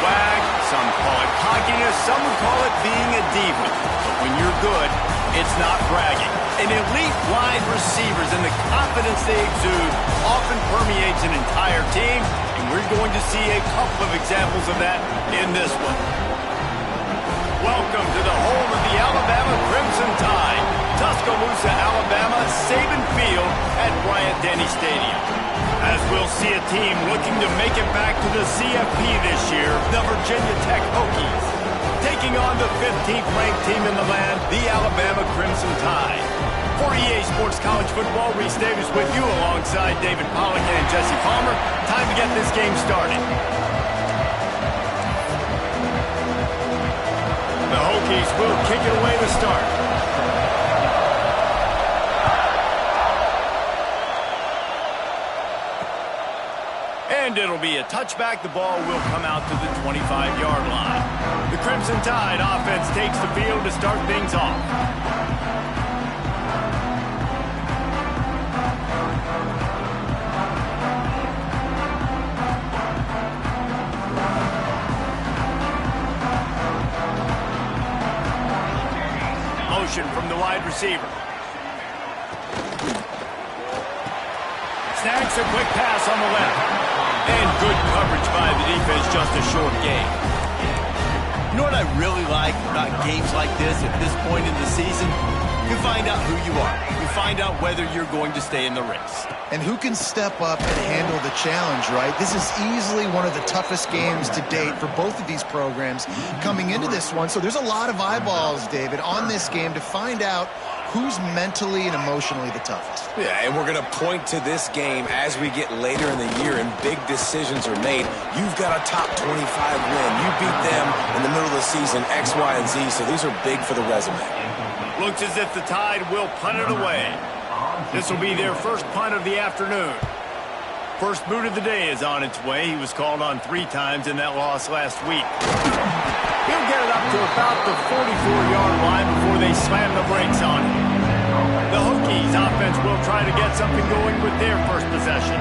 swag, some call it cockiness, some would call it being a diva. But when you're good, it's not bragging. An elite wide receivers and the confidence they exude often permeates an entire team, and we're going to see a couple of examples of that in this one. Welcome to the home of the Alabama Crimson Tide, Tuscaloosa, Alabama, Saban Field at Bryant-Denny Stadium. As we'll see a team looking to make it back to the CFP this year, the Virginia Tech Hokies. Taking on the 15th-ranked team in the land, the Alabama Crimson Tide. For EA Sports College Football, Reese Davis with you alongside David Pollack and Jesse Palmer. Time to get this game started. The Hokies will kick it away to start. And it'll be a touchback. The ball will come out to the 25-yard line. The Crimson Tide offense takes the field to start things off. From the wide receiver. Snags a quick pass on the left. And good coverage by the defense, just a short gain. You know what I really like about games like this at this point in the season? You find out who you are. You find out whether you're going to stay in the race. And who can step up and handle the challenge, right? This is easily one of the toughest games to date for both of these programs coming into this one. So there's a lot of eyeballs, David, on this game to find out who's mentally and emotionally the toughest. Yeah, and we're going to point to this game as we get later in the year and big decisions are made. You've got a top 25 win. You beat them in the middle of the season, X, Y, and Z, so these are big for the resume. Looks as if the Tide will punt it away. This will be their first punt of the afternoon. First boot of the day is on its way. He was called on 3 times in that loss last week. He'll get it up to about the 44-yard line before they slam the brakes on him. The Hokies offense will try to get something going with their first possession.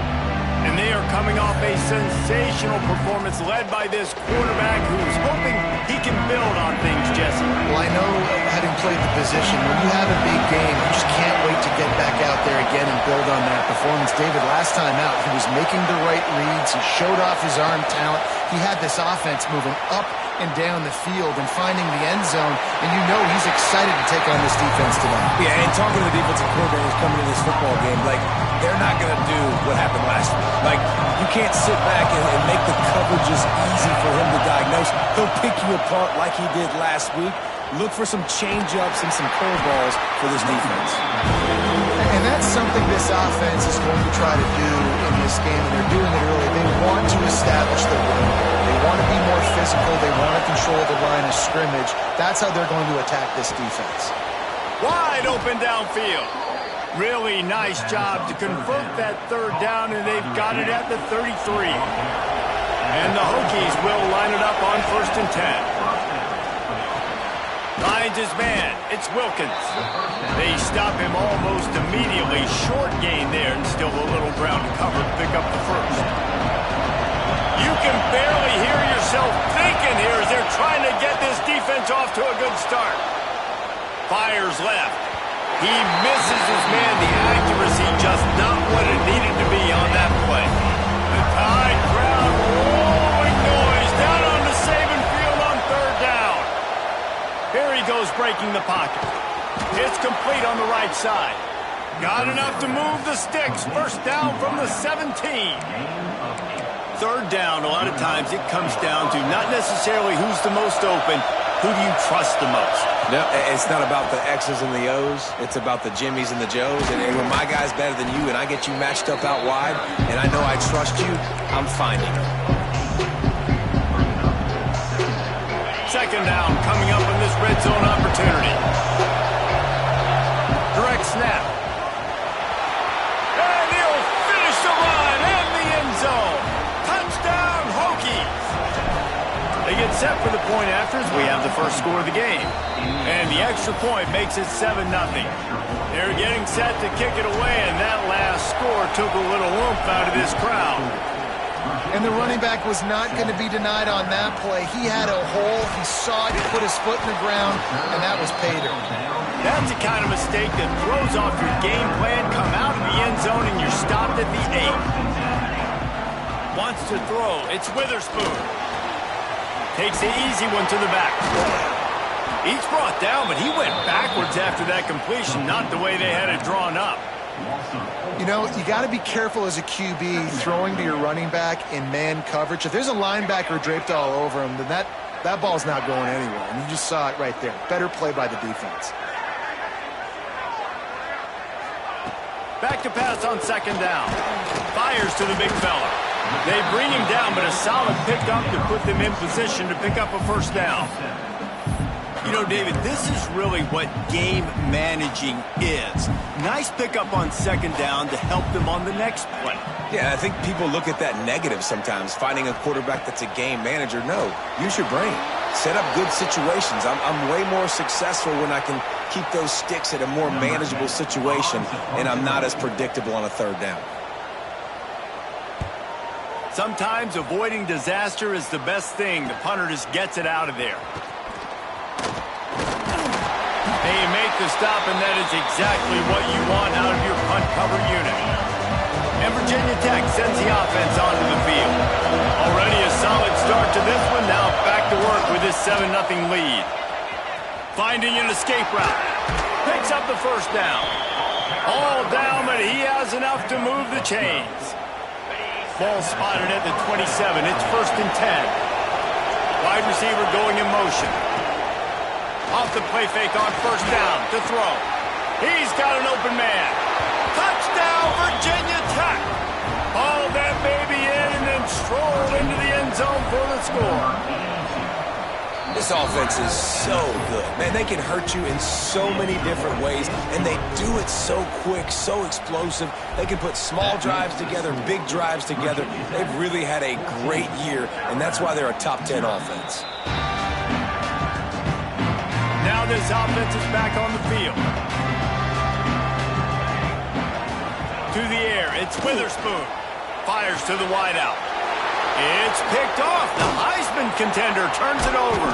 And they are coming off a sensational performance led by this quarterback who's hoping he can build on things, Jesse. Well, I know, having played the position, when you have a big game, you just can't wait to get back out there again and build on that performance. David, last time out, he was making the right reads. He showed off his arm talent. He had this offense moving up and down the field and finding the end zone, and you know he's excited to take on this defense tonight. Yeah, and talking to the defensive coordinators coming into this football game, like, they're not going to do what happened last week. Like, you can't sit back and make the coverages easy for him to diagnose. He'll pick you apart like he did last week. Look for some change-ups and some curveballs for this defense. And that's something this offense is going to try to do in this game, and they're doing it early. They want to establish the run. They want to be more physical. They want to control the line of scrimmage. That's how they're going to attack this defense. Wide open downfield. Really nice job to convert that third down, and they've got it at the 33. And the Hokies will line it up on 1st and 10. Finds his man. It's Wilkins. They stop him almost immediately. Short gain there, and still a little ground to cover to pick up the first. You can barely hear yourself thinking here as they're trying to get this defense off to a good start. Fires left. He misses his man. The accuracy just not what it needed to be on that play. The Tide crowd rolling noise down on the Saban Field on 3rd down. Here he goes breaking the pocket. It's complete on the right side. Got enough to move the sticks. First down from the 17. 3rd down, a lot of times it comes down to not necessarily who's the most open, who do you trust the most? No, it's not about the X's and the O's. It's about the Jimmys and the Joes. And when my guy's better than you and I get you matched up out wide and I know I trust you, I'm finding him. 2nd down coming up in this red zone opportunity. Direct snap. And he'll finish the run in the end zone. Touchdown, Hokies. They get set for the point after as we have the first score of the game. And the extra point makes it 7-0. They're getting set to kick it away, and that last score took a little oomph out of this crowd. And the running back was not going to be denied on that play. He had a hole. He saw it. He put his foot in the ground, and that was pay dirt. That's the kind of mistake that throws off your game plan. Come out of the end zone, and you're stopped at the 8. Wants to throw. It's Witherspoon. Takes the easy one to the back. He's brought down, but he went backwards after that completion, not the way they had it drawn up. You know, you got to be careful as a QB throwing to your running back in man coverage. If there's a linebacker draped all over him, then that ball's not going anywhere. And you just saw it right there. Better play by the defense. Back to pass on second down. Fires to the big fella. They bring him down, but a solid pickup to put them in position to pick up a first down. You know, David, this is really what game managing is. Nice pickup on second down to help them on the next play. Yeah, I think people look at that negative sometimes, finding a quarterback that's a game manager. No, use your brain. Set up good situations. I'm way more successful when I can keep those sticks at a more manageable situation, and I'm not as predictable on a third down. Sometimes avoiding disaster is the best thing. The punter just gets it out of there. They make the stop, and that is exactly what you want out of your punt cover unit. And Virginia Tech sends the offense onto the field. Already a solid start to this one. Now back to work with this 7-0 lead. Finding an escape route. Picks up the first down. All down, but he has enough to move the chains. Ball spotted at the 27. It's 1st and 10. Wide receiver going in motion. Off the play fake on first down to throw. He's got an open man. Touchdown, Virginia Tech. Balled that baby in and then strolled into the end zone for the score. This offense is so good. Man, they can hurt you in so many different ways, and they do it so quick, so explosive. They can put small drives together, big drives together. They've really had a great year, and that's why they're a top 10 offense. Now this offense is back on the field. To the air, it's Witherspoon. Fires to the wideout. It's picked off. The Heisman contender turns it over.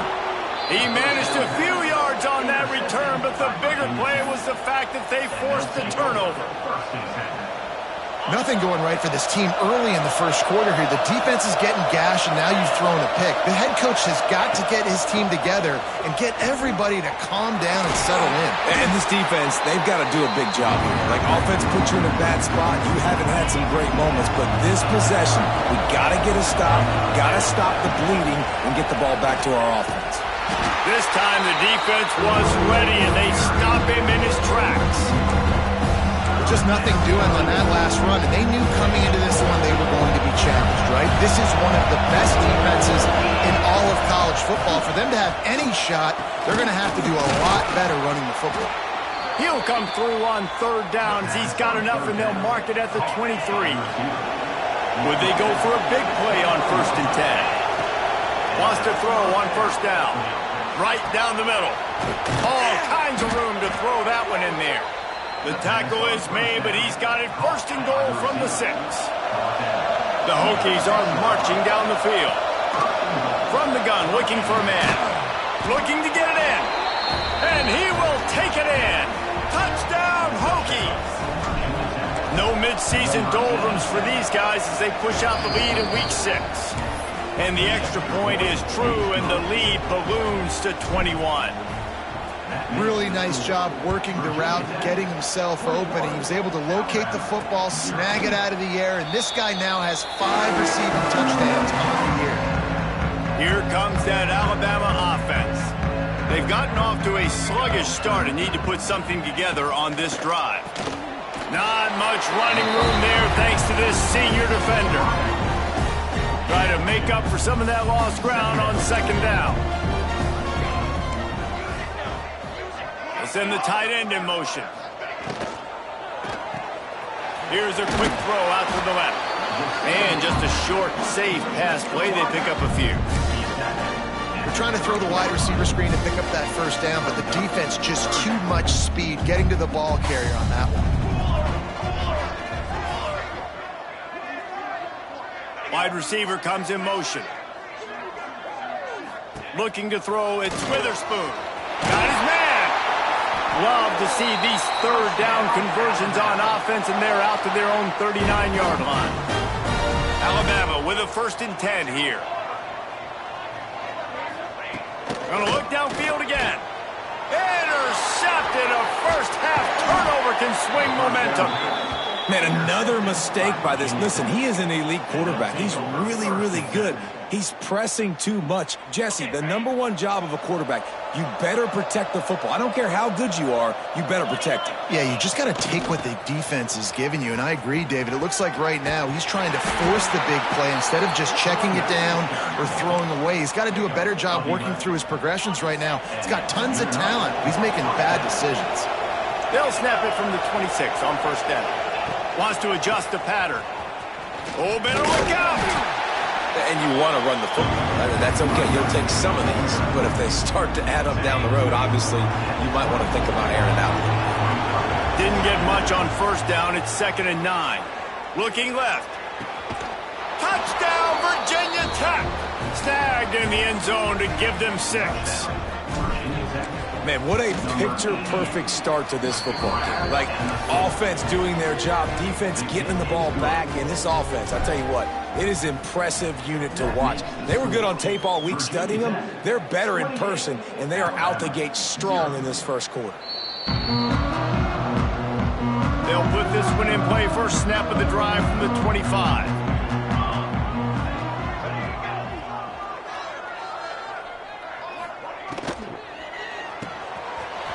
He managed a few yards on that return, but the bigger play was the fact that they forced the turnover. Nothing going right for this team early in the first quarter here. The defense is getting gashed, and now you've thrown a pick. The head coach has got to get his team together and get everybody to calm down and settle in. And this defense, they've got to do a big job here. Like, offense puts you in a bad spot. You haven't had some great moments, but this possession, we got to get a stop, got to stop the bleeding, and get the ball back to our offense. This time the defense was ready, and they stop him in his tracks. Just nothing doing on that last run, and they knew coming into this one they were going to be challenged, right? This is one of the best defenses in all of college football. For them to have any shot, they're going to have to do a lot better running the football. He'll come through on third downs. He's got enough, and they'll mark it at the 23. Would they go for a big play on 1st and 10? Wants to throw on first down. Right down the middle. All kinds of room to throw that one in there. The tackle is made, but he's got it 1st and goal from the 6. The Hokies are marching down the field. From the gun, looking for a man. Looking to get it in. And he will take it in. Touchdown, Hokies. No midseason doldrums for these guys as they push out the lead in week 6. And the extra point is true, and the lead balloons to 21. Really nice job working the route, getting himself open. He was able to locate the football, snag it out of the air, and this guy now has 5 receiving touchdowns on the year. Here comes that Alabama offense. They've gotten off to a sluggish start and need to put something together on this drive. Not much running room there thanks to this senior defender. Try to make up for some of that lost ground on second down. Send the tight end in motion. Here's a quick throw out to the left. And just a short, safe pass play. They pick up a few. They're trying to throw the wide receiver screen to pick up that first down, but the defense just too much speed getting to the ball carrier on that one. Wide receiver comes in motion. Looking to throw, it's Witherspoon. Got his man. Love to see these third down conversions on offense, and they're out to their own 39-yard line. Alabama with a 1st and 10 here. Gonna look downfield again. Intercepted. A first-half turnover can swing momentum. Man, another mistake by this. Listen, he is an elite quarterback. He's really, really good. He's pressing too much. Jesse, the #1 job of a quarterback, you better protect the football. I don't care how good you are, you better protect it. Yeah, you just got to take what the defense is giving you, and I agree, David. It looks like right now he's trying to force the big play instead of just checking it down or throwing away. He's got to do a better job working through his progressions right now. He's got tons of talent. He's making bad decisions. They'll snap it from the 26 on 1st down. Wants to adjust the pattern. Oh, better look out! And you want to run the football. That's okay. You'll take some of these. But if they start to add up down the road, obviously, you might want to think about airing out. Didn't get much on 1st down. It's 2nd and 9. Looking left. Touchdown, Virginia Tech! Snagged in the end zone to give them 6. Man, what a picture-perfect start to this football game. Like, offense doing their job, defense getting the ball back, and this offense, I'll tell you what, it is an impressive unit to watch. They were good on tape all week studying them. They're better in person, and they are out the gate strong in this 1st quarter. They'll put this one in play. First snap of the drive from the 25.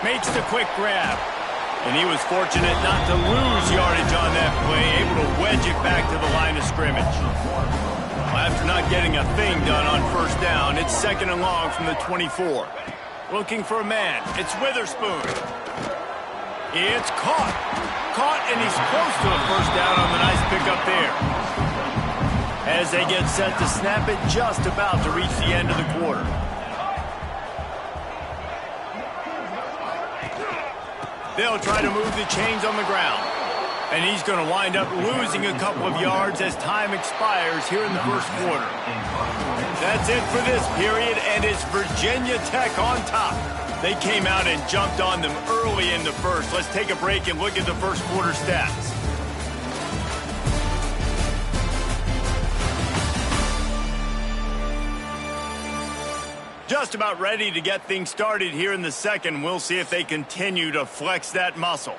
Makes the quick grab. And he was fortunate not to lose yardage on that play, able to wedge it back to the line of scrimmage. Well, after not getting a thing done on 1st down, it's 2nd and long from the 24. Looking for a man. It's Witherspoon. It's caught. Caught, and he's close to a 1st down on the nice pickup there. As they get set to snap it, just about to reach the end of the quarter. They'll try to move the chains on the ground. And he's going to wind up losing a couple of yards as time expires here in the 1st quarter. That's it for this period, and it's Virginia Tech on top. They came out and jumped on them early in the 1st. Let's take a break and look at the 1st quarter stats. Just about ready to get things started here in the 2nd. We'll see if they continue to flex that muscle.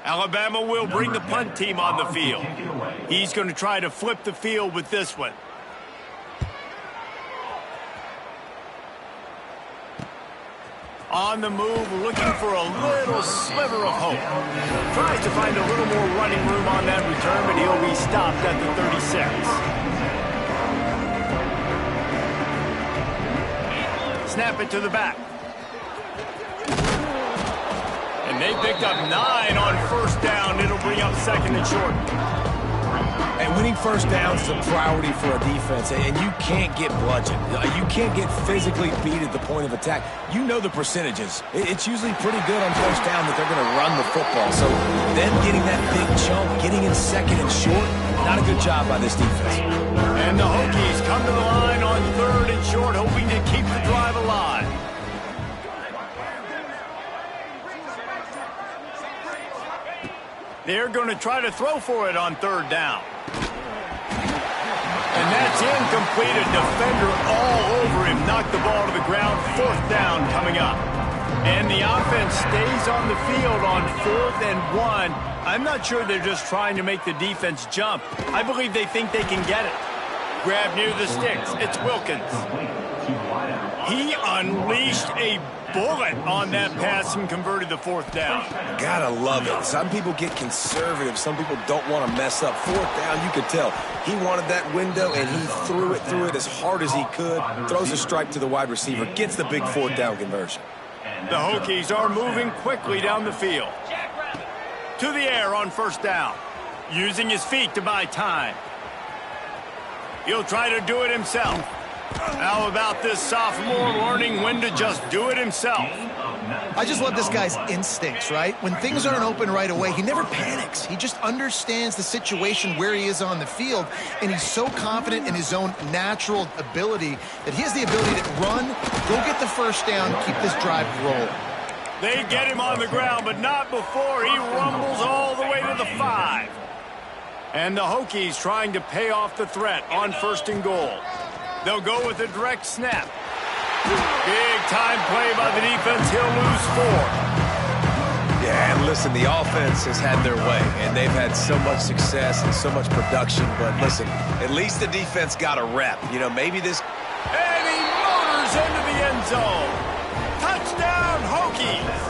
Alabama will bring the punt team on the field. He's going to try to flip the field with this one. On the move, looking for a little sliver of hope. Tries to find a little more running room on that return, but he'll be stopped at the 36. Snap it to the back. And they picked up 9 on 1st down. It'll bring up 2nd and short. And winning 1st down is a priority for a defense, and you can't get bludgeoned. You can't get physically beat at the point of attack. You know the percentages. It's usually pretty good on 1st down that they're going to run the football. So them getting that big chunk, getting in 2nd and short, not a good job by this defense. And the Hokies come to the line on 3rd and short, hoping to keep the drive alive. They're going to try to throw for it on 3rd down. And that's incomplete. A defender all over him. Knocked the ball to the ground. 4th down coming up. And the offense stays on the field on 4th and 1. I'm not sure they're just trying to make the defense jump. I believe they think they can get it. Grab near the sticks. It's Wilkins. He unleashed a bullet on that pass and converted the 4th down. Gotta love it. Some people get conservative. Some people don't want to mess up. 4th down, you could tell. He wanted that window, and he threw it as hard as he could. Throws a strike to the wide receiver. Gets the big 4th down conversion. The Hokies are moving quickly down the field. To the air on 1st down. Using his feet to buy time. He'll try to do it himself. How about this sophomore learning when to just do it himself? I just love this guy's instincts, right? When things aren't open right away, he never panics. He just understands the situation where he is on the field, and he's so confident in his own natural ability that he has the ability to run, go get the first down, keep this drive rolling. They get him on the ground, but not before he rumbles all the way to the 5. And the Hokies trying to pay off the threat on 1st and goal. They'll go with a direct snap. Big time play by the defense. He'll lose 4. Yeah, and listen, the offense has had their way, and they've had so much success and so much production. But listen, at least the defense got a rep. You know, maybe this... And he motors into the end zone. Touchdown, Hokies.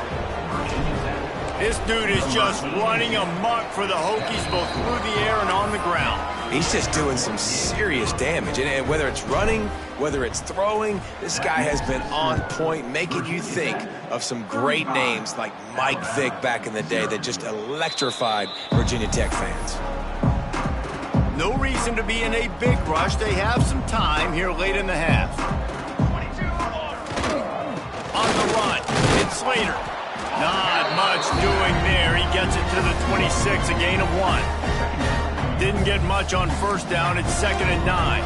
This dude is just running amok for the Hokies, both through the air and on the ground. He's just doing some serious damage. And whether it's running, whether it's throwing, this guy has been on point, making you think of some great names like Mike Vick back in the day that just electrified Virginia Tech fans. No reason to be in a big rush. They have some time here late in the half. On the run, it's Slater. Not much doing there. He gets it to the 26, a gain of 1. Didn't get much on 1st down. It's 2nd and 9.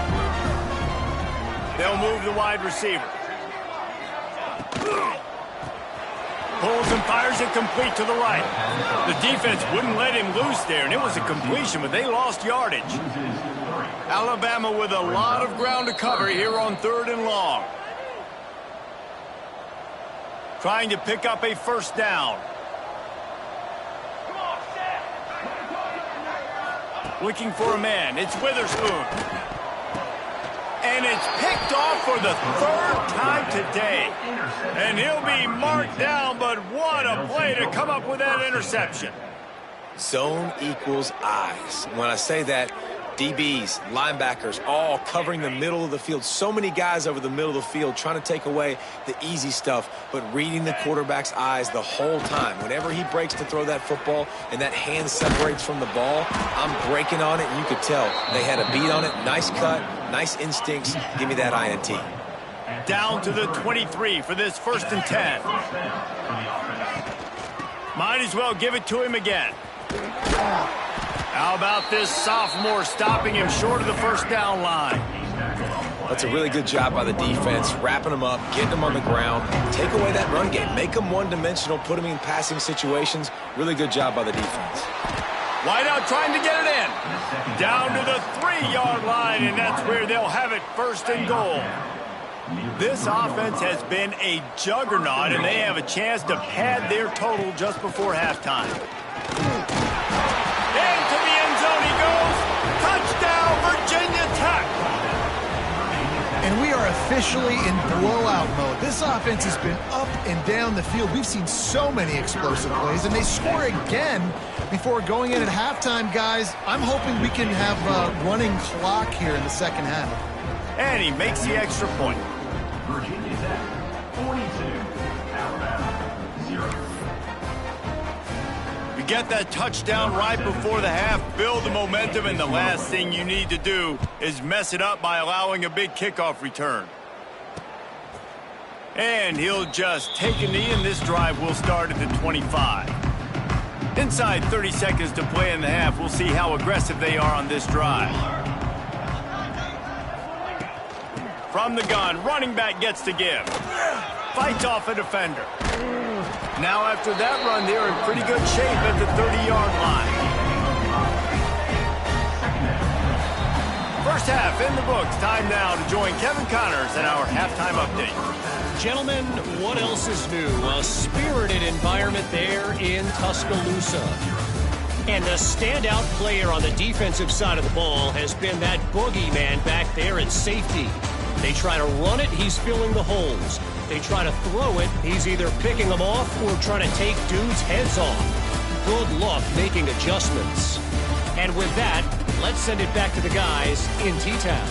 They'll move the wide receiver. Pulls and fires it complete to the right. The defense wouldn't let him loose there, and it was a completion, but they lost yardage. Alabama with a lot of ground to cover here on 3rd and long. Trying to pick up a 1st down. Looking for a man. It's Witherspoon. And it's picked off for the 3rd time today. And he'll be marked down, but what a play to come up with that interception. Zone equals eyes. When I say that, DBs, linebackers, all covering the middle of the field. So many guys over the middle of the field trying to take away the easy stuff, but reading the quarterback's eyes the whole time. Whenever he breaks to throw that football and that hand separates from the ball, I'm breaking on it, and you could tell they had a beat on it. Nice cut, nice instincts. Give me that INT. Down to the 23 for this 1st and 10. Might as well give it to him again. How about this sophomore stopping him short of the 1st down line? That's a really good job by the defense, wrapping them up, getting them on the ground. Take away that run game. Make them one-dimensional, put them in passing situations. Really good job by the defense. Wideout trying to get it in. Down to the 3-yard line, and that's where they'll have it 1st and goal. This offense has been a juggernaut, and they have a chance to pad their total just before halftime. Into the end zone he goes. Touchdown, Virginia Tech. And we are officially in blowout mode. This offense has been up and down the field. We've seen so many explosive plays, and they score again before going in at halftime, guys. I'm hoping we can have a running clock here in the 2nd half. And he makes the extra point. Virginia Tech, 42. Alabama, 0. You get that touchdown right before the half, build the momentum, and the last thing you need to do is mess it up by allowing a big kickoff return. And he'll just take a knee, and this drive will start at the 25. Inside 30 seconds to play in the half, we'll see how aggressive they are on this drive. From the gun, running back gets to give. Fights off a defender. Now after that run, they're in pretty good shape at the 30-yard line. First half in the books. Time now to join Kevin Connors in our halftime update. Gentlemen, what else is new? A spirited environment there in Tuscaloosa. And the standout player on the defensive side of the ball has been that boogeyman back there at safety. They try to run it, he's filling the holes. They try to throw it, he's either picking them off or trying to take dudes' heads off. Good luck making adjustments. And with that, let's send it back to the guys in T-Town.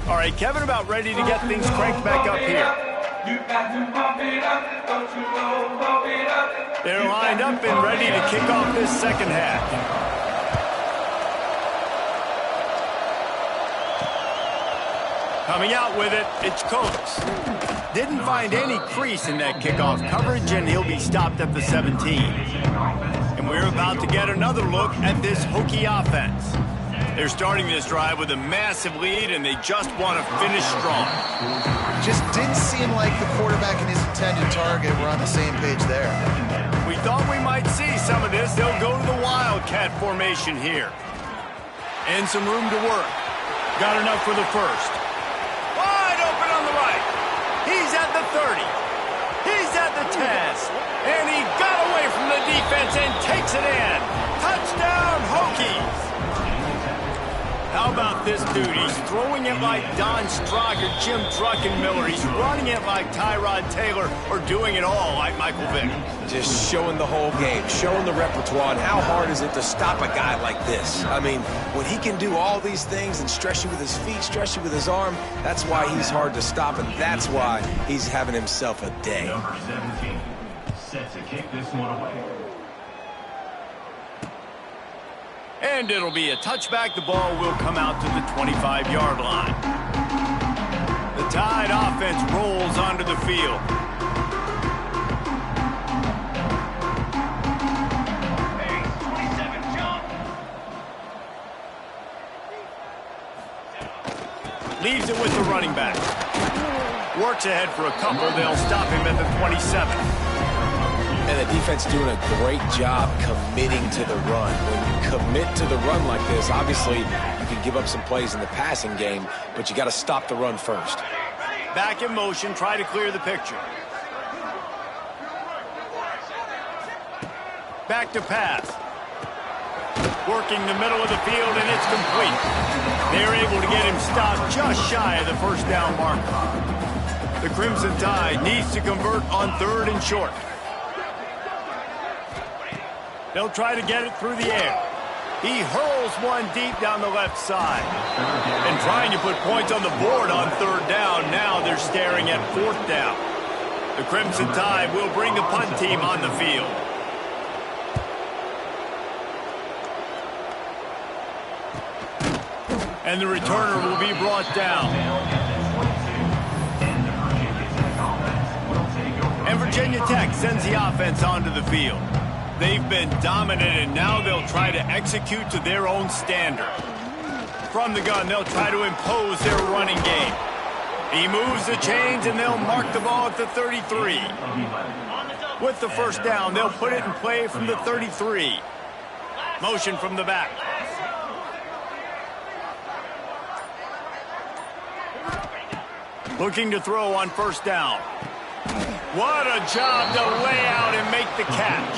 All right, Kevin, about ready to get things cranked back up here. They're lined up and ready to kick off this second half. Coming out with it, it's Coates. Didn't find any crease in that kickoff coverage, and he'll be stopped at the 17. And we're about to get another look at this Hokie offense. They're starting this drive with a massive lead, and they just want to finish strong. Just didn't seem like the quarterback and his intended target were on the same page there. We thought we might see some of this. They'll go to the Wildcat formation here. And some room to work. Got enough for the first. Wide open on the right. He's at the 30. He's at the 10. And he got away from the defense and takes it in. Touchdown, Hokies. How about this dude? He's throwing it like Don Strock or Jim Druckenmiller. He's running it like Tyrod Taylor, or doing it all like Michael Vick. Just showing the whole game, showing the repertoire, and how hard is it to stop a guy like this? I mean, when he can do all these things and stress you with his feet, stress you with his arm, that's why he's hard to stop, and that's why he's having himself a day. Number 17, set to kick this one away. And it'll be a touchback. The ball will come out to the 25-yard line. The Tide offense rolls onto the field. Leaves it with the running back. Works ahead for a couple. They'll stop him at the 27. And the defense doing a great job committing to the run. When you commit to the run like this, obviously you can give up some plays in the passing game, but you got to stop the run first. Back in motion, try to clear the picture. Back to pass. Working the middle of the field, and it's complete. They're able to get him stopped just shy of the first down marker. The Crimson Tide needs to convert on 3rd and short. They'll try to get it through the air. He hurls one deep down the left side. And trying to put points on the board on 3rd down. Now they're staring at 4th down. The Crimson Tide will bring the punt team on the field. And the returner will be brought down. And Virginia Tech sends the offense onto the field. They've been dominant, and now they'll try to execute to their own standard. From the gun, they'll try to impose their running game. He moves the chains, and they'll mark the ball at the 33. With the first down, they'll put it in play from the 33. Motion from the back. Looking to throw on 1st down. What a job to lay out and make the catch.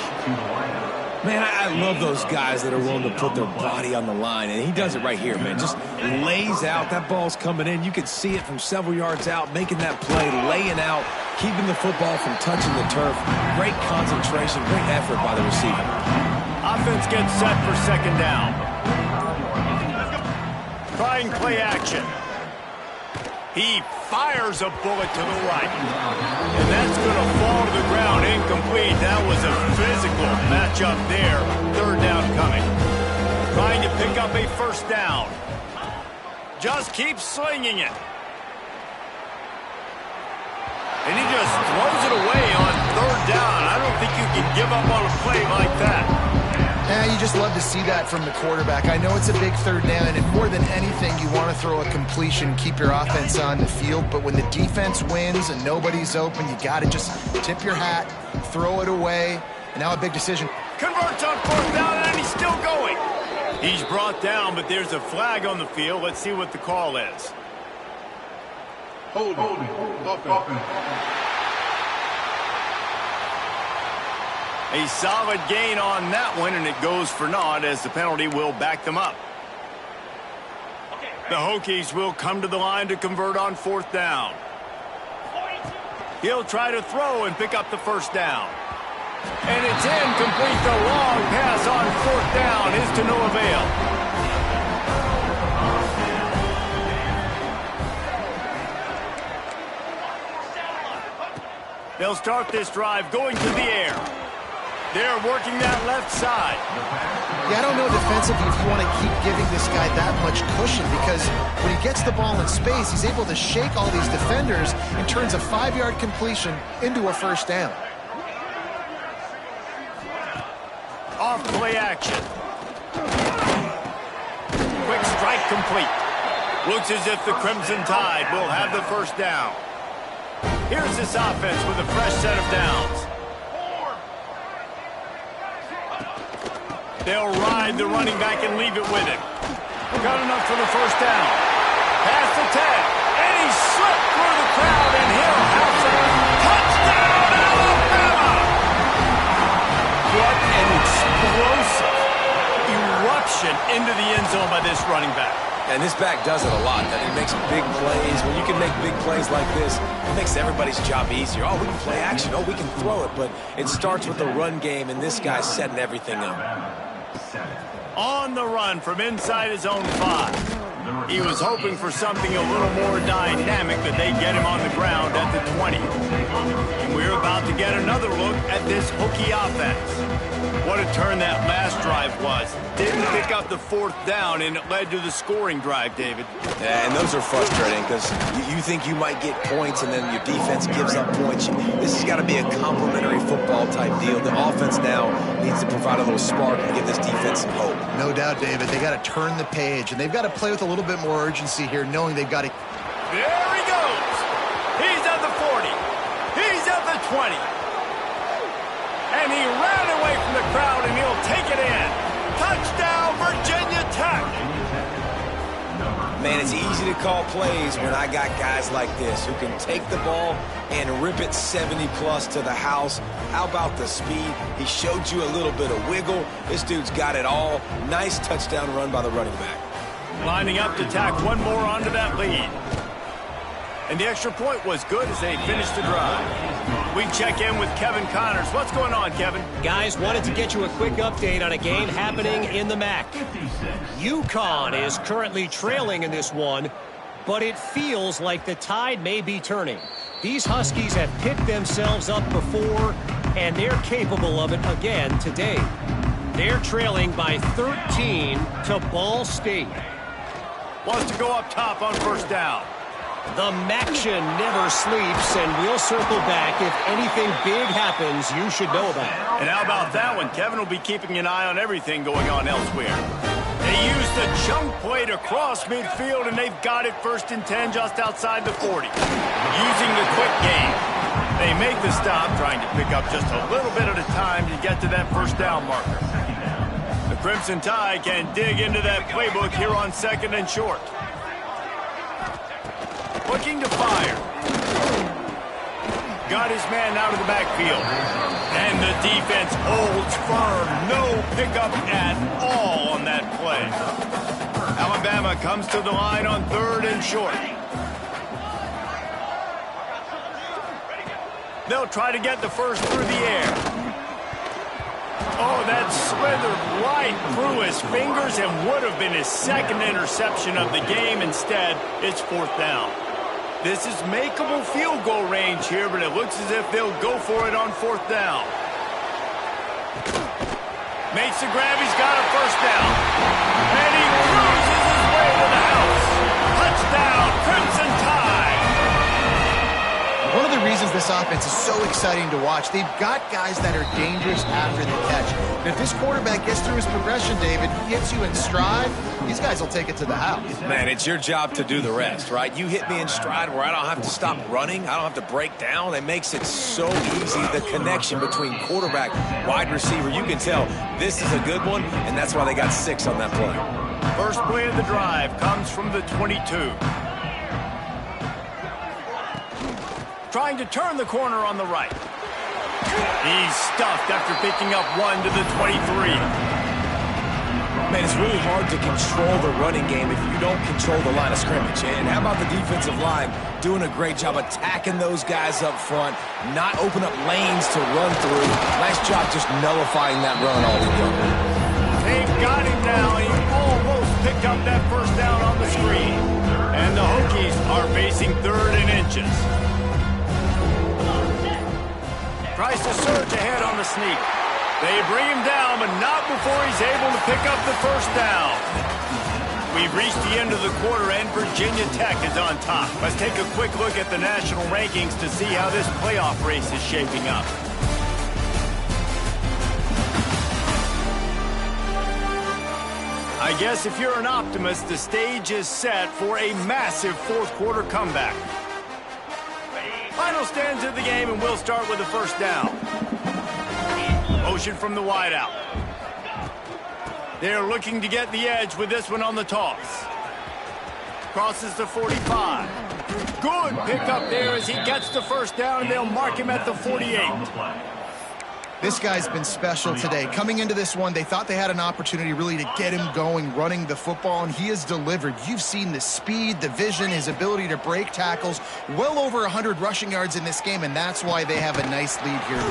Man, I love those guys that are willing to put their body on the line, and he does it right here, man. Just lays out. That ball's coming in. You can see it from several yards out, making that play, laying out, keeping the football from touching the turf. Great concentration, great effort by the receiver. Offense gets set for 2nd down. Trying play action. He fires a bullet to the right. And that's going to fall to the ground, incomplete. That was a physical matchup there. 3rd down coming. Trying to pick up a 1st down. Just keeps slinging it. And he just throws it away on 3rd down. I don't think you can give up on a play like that. Yeah, you just love to see that from the quarterback. I know it's a big 3rd down, and more than anything, you want to throw a completion, keep your offense on the field. But when the defense wins and nobody's open, you got to just tip your hat, throw it away. And now a big decision. Converts on 4th down, and he's still going. He's brought down, but there's a flag on the field. Let's see what the call is. Holding. A solid gain on that one, and it goes for naught as the penalty will back them up. The Hokies will come to the line to convert on 4th down. He'll try to throw and pick up the 1st down. And it's incomplete. The long pass on 4th down is to no avail. They'll start this drive going to the air. They're working that left side. Yeah, I don't know defensively if you want to keep giving this guy that much cushion, because when he gets the ball in space, he's able to shake all these defenders and turns a 5-yard completion into a first down. Off play action. Quick strike complete. Looks as if the Crimson Tide will have the first down. Here's this offense with a fresh set of downs. They'll ride the running back and leave it with him. Got enough for the first down. Past the 10. And he slipped through the crowd, and he'll have some. Touchdown, Alabama! What an explosive eruption into the end zone by this running back. And this back does it a lot. I mean, it makes big plays. When you can make big plays like this, it makes everybody's job easier. Oh, we can play action. Oh, we can throw it. But it starts with the run game, and this guy's setting everything up. On the run from inside his own 5. He was hoping for something a little more dynamic, but they get him on the ground at the 20. And we're about to get another look at this Hokie offense. What a turn that last drive was. Didn't pick up the 4th down, and it led to the scoring drive, David. Yeah, and those are frustrating because you think you might get points, and then your defense gives up points. This has got to be a complementary football type deal. The offense now needs to provide a little spark and give this defense some hope. No doubt, David. They got to turn the page, and they've got to play with a little bit more urgency here, knowing they've got to... There he goes. He's at the 40. He's at the 20. And he ran away from the crowd, and he'll take it in. Touchdown, Virginia Tech. Man, it's easy to call plays when I got guys like this who can take the ball and rip it 70-plus to the house. How about the speed? He showed you a little bit of wiggle. This dude's got it all. Nice touchdown run by the running back. Lining up to tack one more onto that lead. And the extra point was good as they finished the drive. We check in with Kevin Connors. What's going on, Kevin? Guys, wanted to get you a quick update on a game happening in the MAC. UConn is currently trailing in this one, but it feels like the tide may be turning. These Huskies have picked themselves up before, and they're capable of it again today. They're trailing by 13 to Ball State. Wants to go up top on first down. The Maction never sleeps, and we'll circle back if anything big happens you should know about. And how about that one? Kevin will be keeping an eye on everything going on elsewhere. They used the chunk play to cross midfield, and they've got it 1st and 10 just outside the 40. Using the quick game, they make the stop, trying to pick up just a little bit at a time to get to that first down marker. The Crimson Tide can dig into that playbook here on 2nd and short. Looking to fire. Got his man out of the backfield. And the defense holds firm. No pickup at all on that play. Alabama comes to the line on 3rd and short. They'll try to get the first through the air. Oh, that slithered right through his fingers and would have been his 2nd interception of the game. Instead, it's 4th down. This is makeable field goal range here, but it looks as if they'll go for it on 4th down. Makes the grab, he's got a first down. And he cruises his way to the house. Touchdown, Crimson Tide. One of the reasons this offense is so exciting to watch, they've got guys that are dangerous after the catch. And if this quarterback gets through his progression, David, gets you in stride, these guys will take it to the house. Man, it's your job to do the rest, right? You hit me in stride where I don't have to stop running. I don't have to break down. It makes it so easy, the connection between quarterback, wide receiver. You can tell this is a good one, and that's why they got 6 on that play. First play of the drive comes from the 22. Trying to turn the corner on the right. He's stuffed after picking up 1 to the 23. Man, it's really hard to control the running game if you don't control the line of scrimmage. And how about the defensive line doing a great job attacking those guys up front, not open up lanes to run through. Nice job just nullifying that run altogether. They've got him now. He almost picked up that first down on the screen. And the Hokies are facing 3rd and inches. Tries to surge ahead on the sneak. They bring him down, but not before he's able to pick up the first down. We've reached the end of the quarter, and Virginia Tech is on top. Let's take a quick look at the national rankings to see how this playoff race is shaping up. I guess if you're an optimist, the stage is set for a massive fourth-quarter comeback. Final stands of the game, and we'll start with the first down. Motion from the wideout. They're looking to get the edge with this one on the toss. Crosses the 45. Good pickup there as he gets the first down, and they'll mark him at the 48. This guy's been special today. Coming into this one, they thought they had an opportunity really to get him going, running the football, and he has delivered. You've seen the speed, the vision, his ability to break tackles. Well over 100 rushing yards in this game, and that's why they have a nice lead here.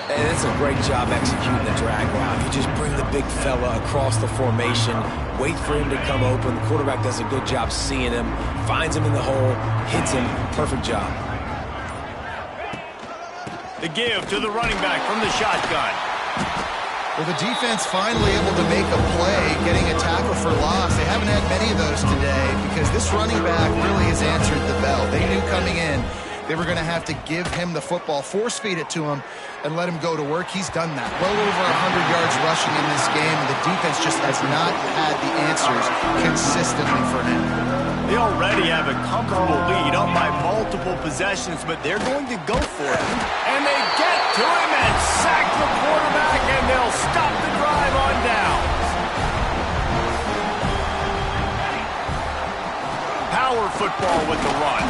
And it's a great job executing the drag route. You just bring the big fella across the formation, wait for him to come open. The quarterback does a good job seeing him, finds him in the hole, hits him. Perfect job. The give to the running back from the shotgun. Well, the defense finally able to make a play, getting a tackle for loss. They haven't had many of those today because this running back really has answered the bell. They knew coming in they were going to have to give him the football, force-feed it to him, and let him go to work. He's done that. Well over 100 yards rushing in this game. The defense just has not had the answers consistently for him. They already have a comfortable lead up by multiple possessions, but they're going to go for it. And they get to him and sack the quarterback, and they'll stop the drive on down. Power football with the run.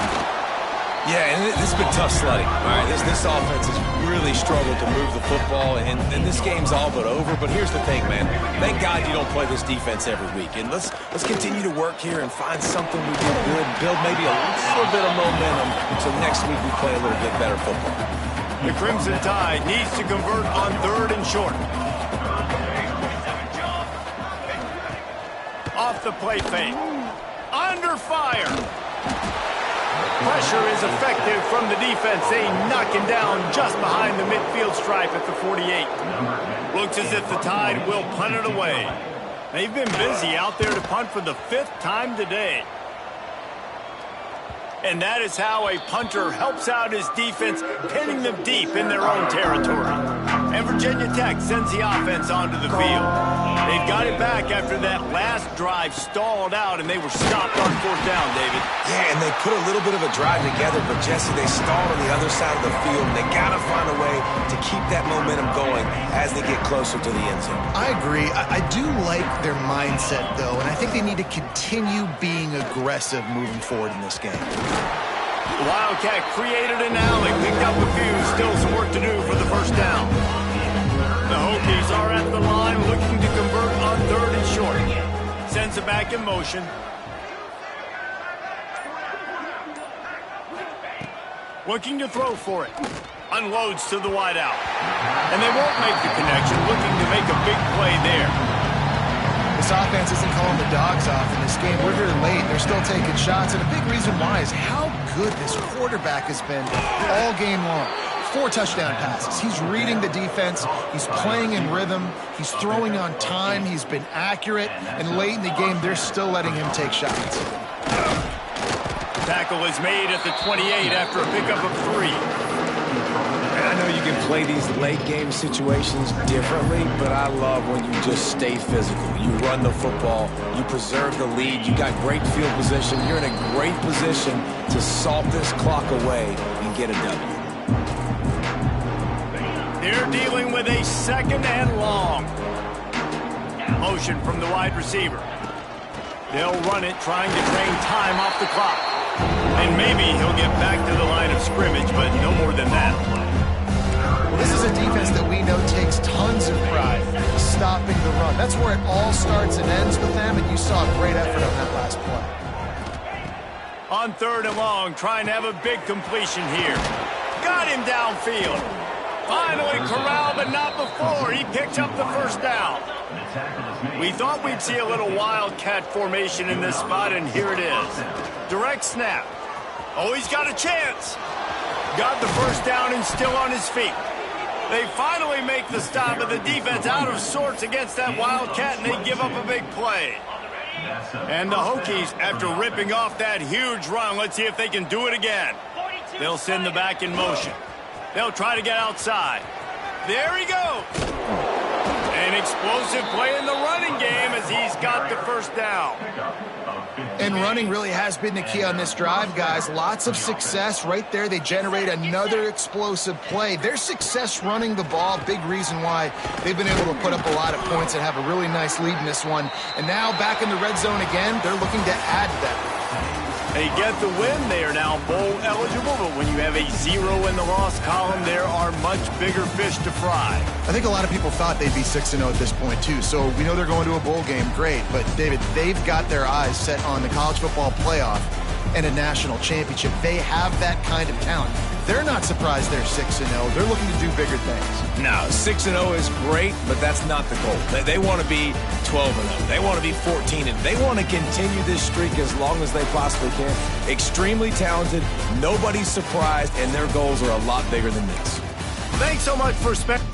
Yeah, and this has been tough sledding. All right, this offense has really struggled to move the football, and this game's all but over. But here's the thing, man. Thank God you don't play this defense every week. And let's continue to work here and find something we do good, build maybe a little bit of momentum so next week we play a little bit better football. The Crimson Tide needs to convert on 3rd and short. Off the play fake. Under fire. Pressure is effective from the defense. They knock him down just behind the midfield stripe at the 48. Looks as if the Tide will punt it away. They've been busy out there to punt for the 5th time today. And that is how a punter helps out his defense, pinning them deep in their own territory. And Virginia Tech sends the offense onto the field. They've got it back after that last drive stalled out, and they were stopped on 4th down, David. Yeah, and they put a little bit of a drive together, but Jesse, they stalled on the other side of the field, and they got to find a way to keep that momentum going as they get closer to the end zone. I agree. I do like their mindset, though, and I think they need to continue being aggressive moving forward in this game. The Wildcat created an alley, picked up a few, still some work to do for the first down. The Hokies are at the line looking to convert on 3rd and short. Sends it back in motion. Looking to throw for it. Unloads to the wideout. And they won't make the connection, looking to make a big play there. This offense isn't calling the dogs off in this game. We're here late. They're still taking shots. And a big reason why is how good this quarterback has been all game long. 4 touchdown passes. He's reading the defense. He's playing in rhythm. He's throwing on time. He's been accurate. And late in the game, they're still letting him take shots. Tackle is made at the 28 after a pickup of 3. I know you can play these late game situations differently, but I love when you just stay physical. You run the football, you preserve the lead, you got great field position, you're in a great position to salt this clock away and get a W. They're dealing with a 2nd and long. Motion from the wide receiver. They'll run it, trying to drain time off the clock. And maybe he'll get back to the line of scrimmage, but no more than that. This is a defense that we know takes tons of pride stopping the run. That's where it all starts and ends with them, and you saw a great effort on that last play. On 3rd and long, trying to have a big completion here. Got him downfield. Finally corralled, but not before. He picked up the first down. We thought we'd see a little Wildcat formation in this spot, and here it is. Direct snap. Oh, he's got a chance. Got the first down and still on his feet. They finally make the stop, and the defense out of sorts against that Wildcat, and they give up a big play. And the Hokies, after ripping off that huge run, let's see if they can do it again. They'll send the back in motion. They'll try to get outside. There he goes. An explosive play in the running game as he's got the first down. And running really has been the key on this drive, guys. Lots of success right there. They generate another explosive play. Their success running the ball, big reason why they've been able to put up a lot of points and have a really nice lead in this one. And now back in the red zone again, they're looking to add to that. They get the win. They are now bowl eligible, but when you have a 0 in the loss column, there are much bigger fish to fry. I think a lot of people thought they'd be 6-0 at this point, too. So we know they're going to a bowl game. Great. But, David, they've got their eyes set on the college football playoff and a national championship. They have that kind of talent. They're not surprised they're 6-0. They're looking to do bigger things. No, 6-0 is great, but that's not the goal. They want to be 12-0. They want to be 14-0. They want to continue this streak as long as they possibly can. Extremely talented. Nobody's surprised, and their goals are a lot bigger than this. Thanks so much for spending.